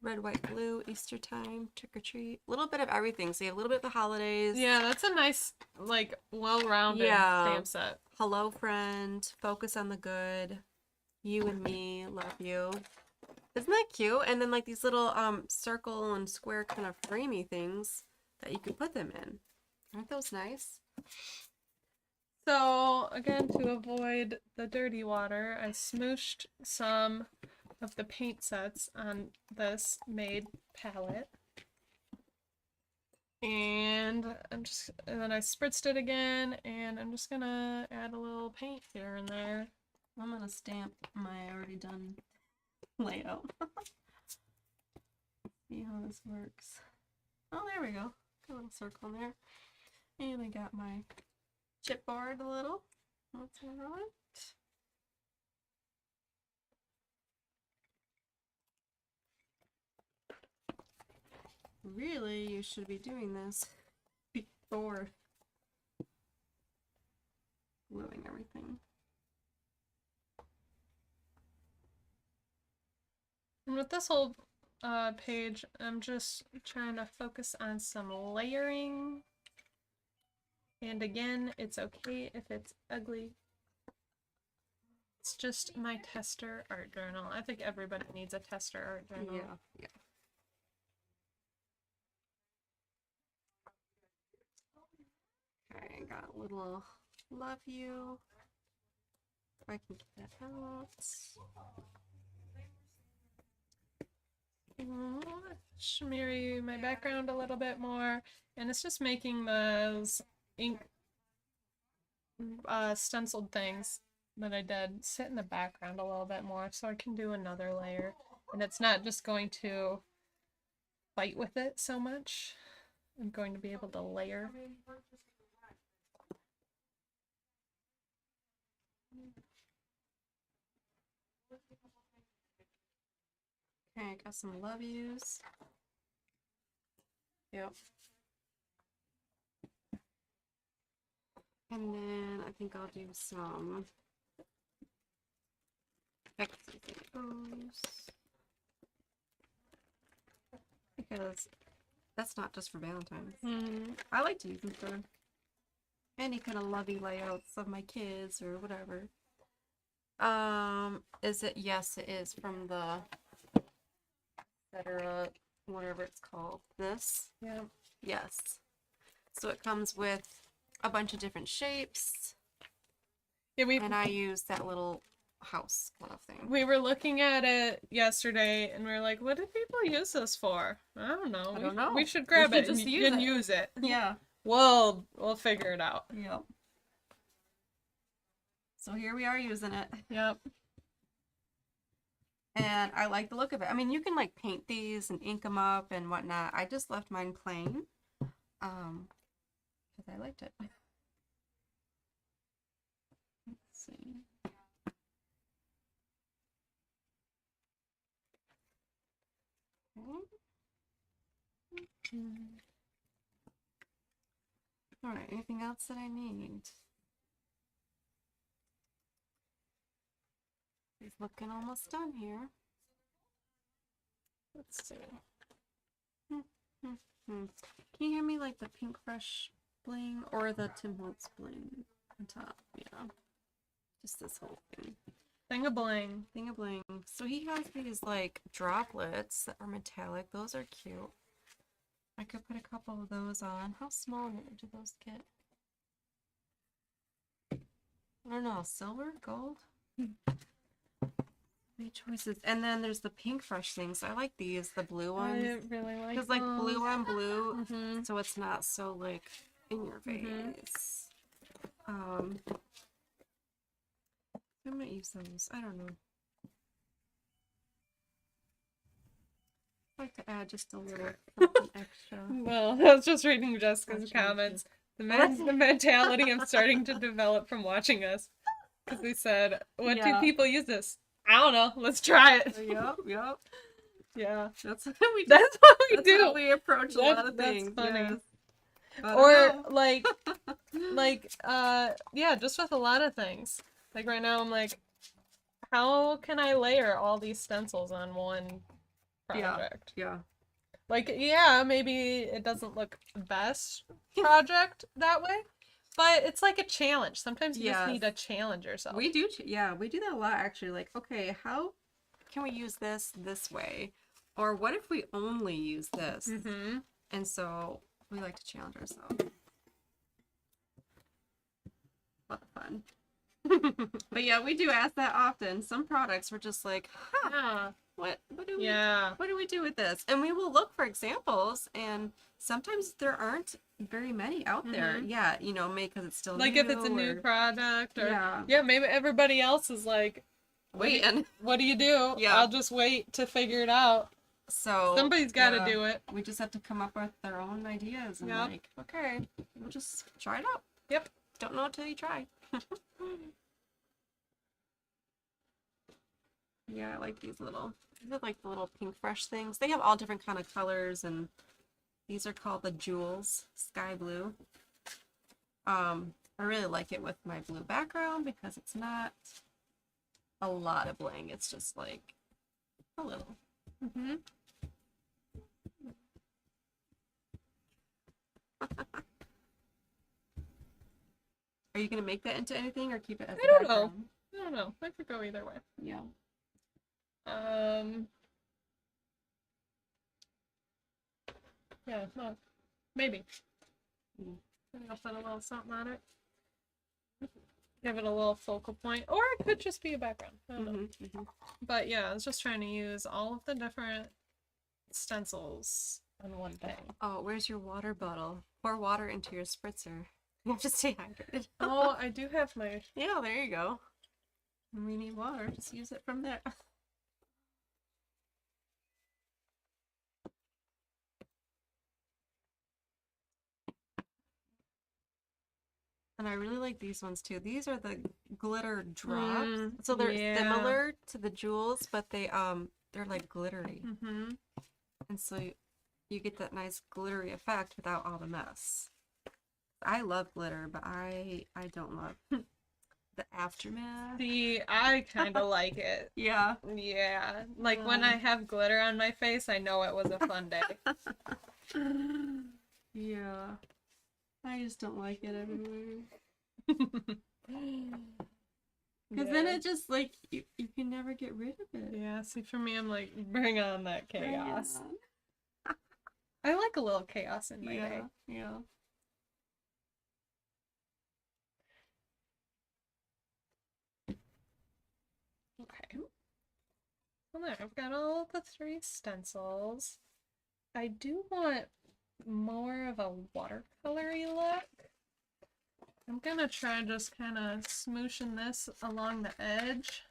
red, white, blue, Easter time, trick or treat, a little bit of everything. So you have a little bit of the holidays. Yeah, that's a nice, well-rounded stamp set. Hello, friend, focus on the good, you and me, love you. Isn't that cute? And then these little circle and square kind of framey things that you can put them in. Aren't those nice? So, again, to avoid the dirty water, I smooshed some of the paint sets on this Made palette. And then I spritzed it again, and I'm just gonna add a little paint here and there. I'm gonna stamp my already done layout. See how this works. Oh, there we go. Got a little circle in there. And I got my chipboard a little. That's alright. really you should be doing this before gluing everything. And with this whole page, I'm just trying to focus on some layering. And again, it's okay if it's ugly. It's just my tester art journal. I think everybody needs a tester art journal. Yeah. Okay, got a little love you. If I can get that out. Shimmery my background a little bit more, and it's just making those ink stenciled things that I did sit in the background a little bit more so I can do another layer, and it's not just going to fight with it so much. I'm going to be able to layer. Okay, got some love yous. Yep. And then I think I'll do some X's, because that's not just for Valentine's. I like to use them for any kind of lovey layouts of my kids or whatever. Is it? Yes, it is from the etc. Whatever it's called. This. Yeah. Yes. So it comes with a bunch of different shapes. Yeah, and I use that little house kind of thing. We were looking at it yesterday and we were like, what do people use this for? I don't know. I don't know. We should grab We it should and just use it. Yeah. We'll figure it out. Yep. So here we are using it. Yep. And I like the look of it. I mean, you can like paint these and ink them up and whatnot. I just left mine plain. Because I liked it. Let's see. Okay. All right, anything else that I need? He's looking almost done here. Let's see. Can you hear me like the Pink Fresh bling or the Tim Holtz bling on top? Yeah. Just this whole thing. Thing of bling. Thing of bling. So he has these like droplets that are metallic. Those are cute. I could put a couple of those on. How small do those get? I don't know. Silver? Gold? Many choices. And then there's the Pink Fresh things. I like these, the blue ones. I really like because like blue on blue, Mm-hmm. so it's not so like in your face. I might use those. I don't know. I like to add just a little something extra. Well, I was just reading Jessica's comments. The mentality I'm starting to develop from watching us. Because we said, what do people use this? I don't know. Let's try it. Yep. Yeah. That's what we do. That's what we That's do. how we approach a lot of things. That's funny. Yes. Or yeah, just with a lot of things. Like right now I'm like, how can I layer all these stencils on one project? Yeah. Like, yeah, maybe it doesn't look the best project that way, but it's like a challenge. Sometimes you just need to challenge yourself. We do, we do that a lot actually. Like, okay, how can we use this way? Or what if we only use this? Mm-hmm. And so we like to challenge ourselves. A lot of fun. But yeah, we do ask that often. Some products we're just like, what do we do with this? And we will look for examples, and sometimes there aren't very many out there. Yeah, you know, because it's still like new, if it's a new product, or yeah, maybe everybody else is like, waiting. What do you do? Yeah, I'll just wait to figure it out. So somebody's got to do it. We just have to come up with our own ideas and like, okay, we'll just try it out. Yep. Don't know until you try. Yeah, I like these are like the little Pink Fresh things. They have all different kind of colors and These are called the Jewels Sky Blue. I really like it with my blue background because it's not a lot of bling. It's just like a little. Mm-hmm. Are you gonna make that into anything or keep it as I a don't know. background? I don't know. I could go either way. Yeah. Yeah, well, maybe. Mm. Maybe I'll put a little something on it. Give it a little focal point. Or it could just be a background. I don't know. Mm-hmm, mm-hmm. But yeah, I was just trying to use all of the different stencils on one thing. Oh, where's your water bottle? Pour water into your spritzer. You have to stay hydrated. Oh, I do have my... Yeah, there you go. When we need water, just use it from there. And I really like these ones too. These are the glitter drops. So they're similar to the jewels, but they're like glittery. Mm-hmm. And so you get that nice glittery effect without all the mess. I love glitter, but I don't love the aftermath. See, I kind of like it. Yeah. Yeah. Like when I have glitter on my face, I know it was a fun day. Yeah. I just don't like it everywhere. Because then it just like you can never get rid of it. Yeah, see for me I'm like, bring on that chaos. Yeah. I like a little chaos in my day. Yeah. Okay. Well there, I've got all the 3 stencils. I do want more of a watercolory look. I'm gonna try just kind of smooshing this along the edge.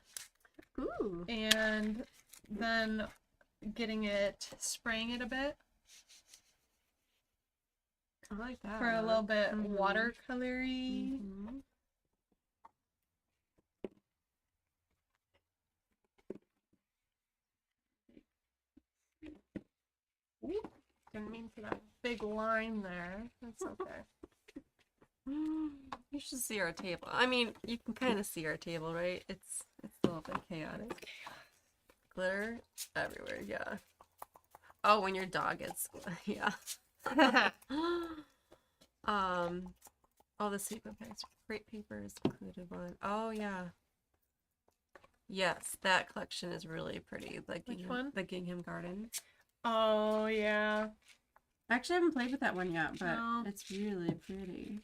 Ooh. And then spraying it a bit. I like that. For a little bit watercolory. Mm-hmm. Didn't mean for that big line there. That's okay. You should see our table. I mean, you can kind of see our table, right? It's a little bit chaotic. Glitter everywhere, yeah. Oh, when your dog gets, yeah. Oh, the sequin packs. Great paper is included one. Oh, yeah. Yes, that collection is really pretty. Which one? The Gingham Garden. Oh, yeah. I actually haven't played with that one yet, but No. it's really pretty.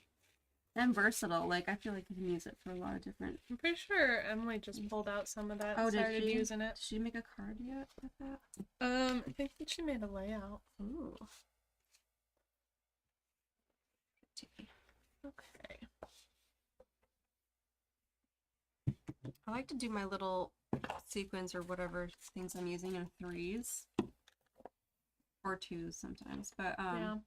And versatile. Like, I feel like you can use it for a lot of different... I'm pretty sure Emily just pulled out some of that and did started she? using it. Did she make a card yet with that? I think that she made a layout. Ooh. Okay. I like to do my little sequins or whatever things I'm using in 3s. Or 2s sometimes, but Yeah.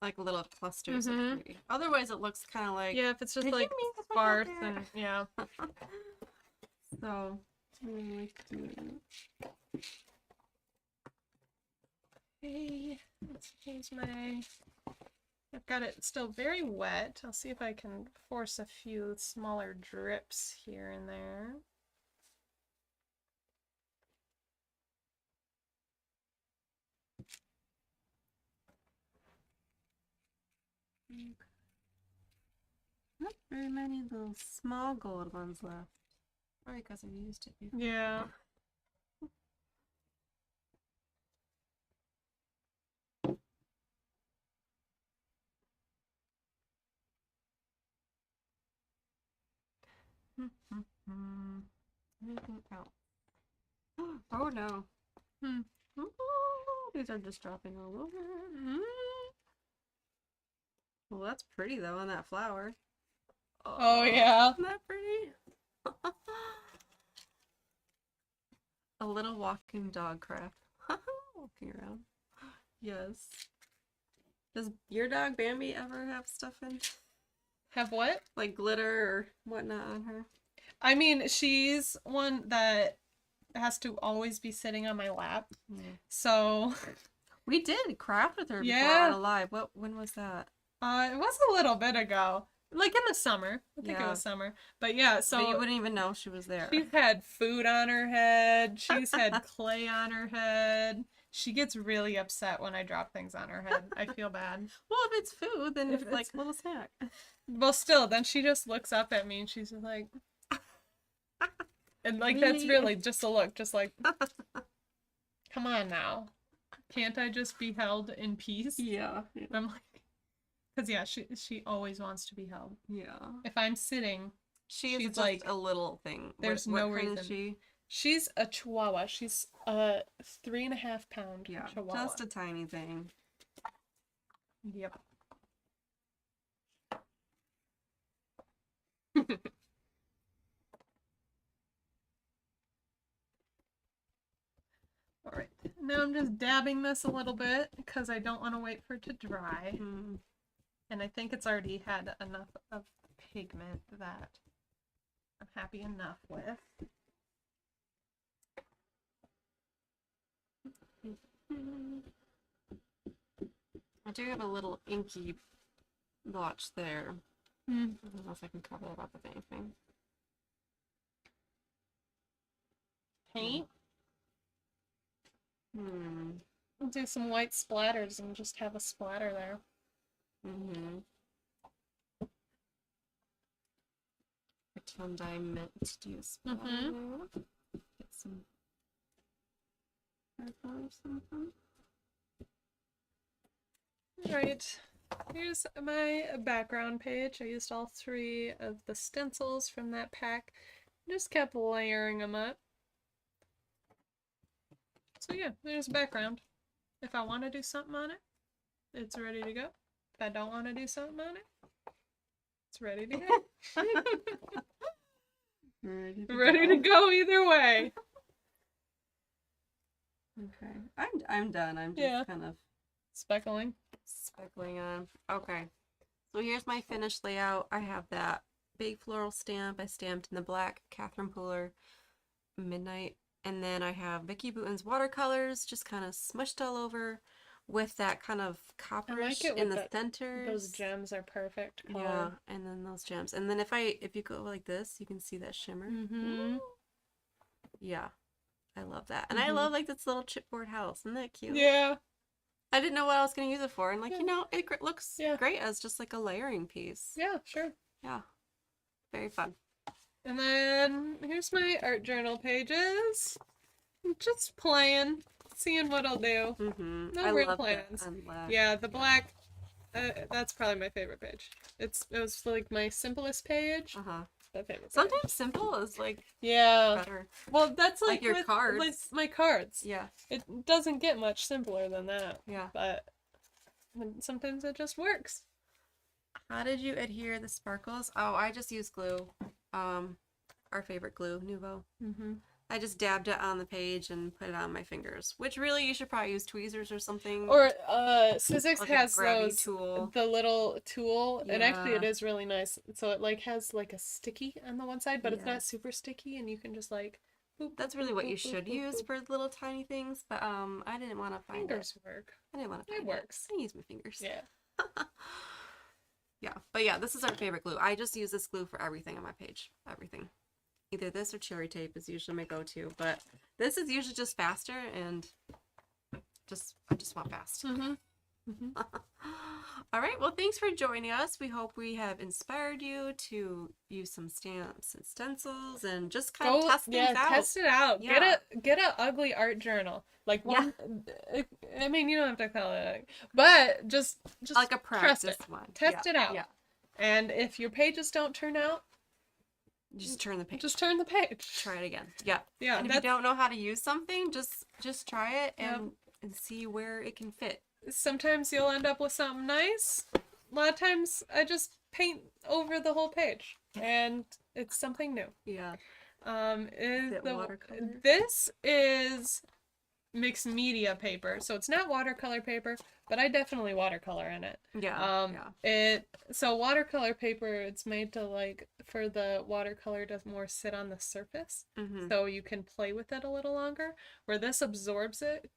like little clusters of 3. Otherwise it looks kind of like... Yeah, if it's just Did you like mean to put that sparse there? and yeah. So, I really like doing it. Okay, let's use my... I've got it still very wet. I'll see if I can force a few smaller drips here and there. Not very many little small gold ones left. Probably because I've used it before. Yeah. Anything else? Oh no. These are just dropping all over. Well, that's pretty though on that flower. Oh yeah. Isn't that pretty? A little walking dog craft. Walking around. Yes. Does your dog Bambi ever have stuff in? Have what? Like glitter or whatnot on her? I mean, she's one that has to always be sitting on my lap. So We did craft with her before Yeah. on a live. When was that? It was a little bit ago. Like in the summer. I think it Yeah. was summer. But yeah, But so you wouldn't even know she was there. she's had food on her head. She's had clay on her head. She gets really upset when I drop things on her head. I feel bad. Well, if it's food, then If it's like it's- a little snack. Well, still, then she just looks up at me and she's just like, and like that's Me. really just a look, just like, come on now, can't I just be held in peace? Yeah. And I'm like, because yeah, she always wants to be held. Yeah. If I'm sitting, She's she's just like, a little thing. there's what no kind reason. Is she? She's a Chihuahua. She's a 3.5 pound Yeah. Chihuahua. Just a tiny thing. Yep. All right. Now I'm just dabbing this a little bit because I don't want to wait for it to dry. Mm. And I think it's already had enough of pigment that I'm happy enough with. I do have a little inky blotch there. Mm. I don't know if I can cover that up with anything. Paint. Hmm. I'll do some white splatters and just have a splatter there. Mm-hmm. Pretend I meant to do a splatter. Get some purple or something. Alright, here's my background page. I used all 3 of the stencils from that pack. Just kept layering them up. So yeah, there's background. If I want to do something on it, it's ready to go. If I don't want to do something on it, it's ready to go. Ready to go either way. Okay. I'm done. I'm just Yeah. kind of Speckling. speckling on. Okay. So here's my finished layout. I have that big floral stamp. I stamped in the black Catherine Pooler Midnight. And then I have Vicky Bouton's watercolors just kind of smushed all over with that kind of copperish it in with the center. Those gems are perfect color. Yeah, and then those gems. And then if you go like this, you can see that shimmer. Mm-hmm. Yeah. I love that. And I love like this little chipboard house. Isn't that cute? Yeah. I didn't know what I was going to use it for. And like, it looks Yeah. great as just like a layering piece. Yeah, sure. Yeah. Very fun. And then here's my art journal pages. I'm just playing, seeing what I'll do. Mm-hmm. No real plans. Yeah, the black, that's probably my favorite page. It was like my simplest page. Uh-huh. My favorite page. Sometimes simple is like Yeah. better. Well, that's Like your with, cards. Like my cards. Yeah. It doesn't get much simpler than that. Yeah. But sometimes it just works. How did you adhere the sparkles? Oh, I just used glue. Our favorite glue, Nouveau. Mm-hmm. I just dabbed it on the page and put it on my fingers. Which really, you should probably use tweezers or something. Or Sizzix Like a has grabby those tool. the little tool, and actually it Yeah. is really nice. So it like has like a sticky on the one side, but it's Yeah. not super sticky, and you can just like. Boop, That's boop, really boop, what you boop, should boop, use boop. for little tiny things, but I didn't want to find Fingers work. I didn't want to It find works. I use my fingers. Yeah. Yeah, but yeah, this is our favorite glue. I just use this glue for everything on my page. Everything. Either this or cherry tape is usually my go-to, but this is usually just faster and I just want fast. Mm-hmm. All right, well, thanks for joining us. We hope we have inspired you to use some stamps and stencils and just kind of test things out. Test it out. Yeah. Get a ugly art journal. Like one. I mean, you don't have to call it, but just Like a trust practice it. one. Test it out. Yeah. And if your pages don't turn out, Just turn the page. just turn the page. Try it again. Yeah. Yeah. And if you don't know how to use something, just try it and see where it can fit. Sometimes you'll end up with something nice. A lot of times I just paint over the whole page and it's something new. Yeah. Is it watercolor? This is mixed media paper, so it's not watercolor paper, but I definitely watercolor in it. Yeah. So watercolor paper, it's made to like for the watercolor to more sit on the surface, Mm-hmm. so you can play with it a little longer. Where this absorbs it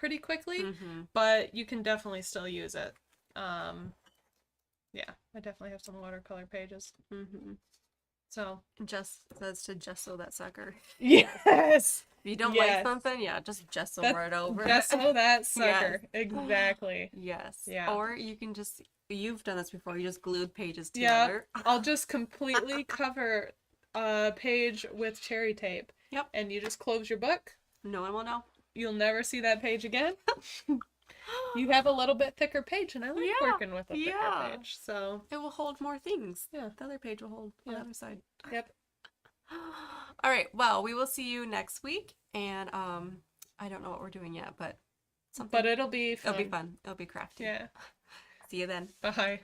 pretty quickly, Mm-hmm. but you can definitely still use it. Yeah, I definitely have some watercolor pages. Mm-hmm. So Just says to gesso that sucker. yes, If you don't like yes, something, yeah, just gesso that's right over. gesso that sucker. Exactly. Yes. Yeah. Or you can just, you've done this before, you just glued pages Yeah, together. I'll just completely cover a page with cherry tape. Yep. And you just close your book. No one will know. You'll never see that page again. You have a little bit thicker page, and I like working with a thicker page. So it will hold more things. Yeah. The other page will hold on the other side. Yep. All right. Well, we will see you next week, and I don't know what we're doing yet, but something. But it'll be fun. It'll be fun. It'll be crafty. Yeah. See you then. Bye.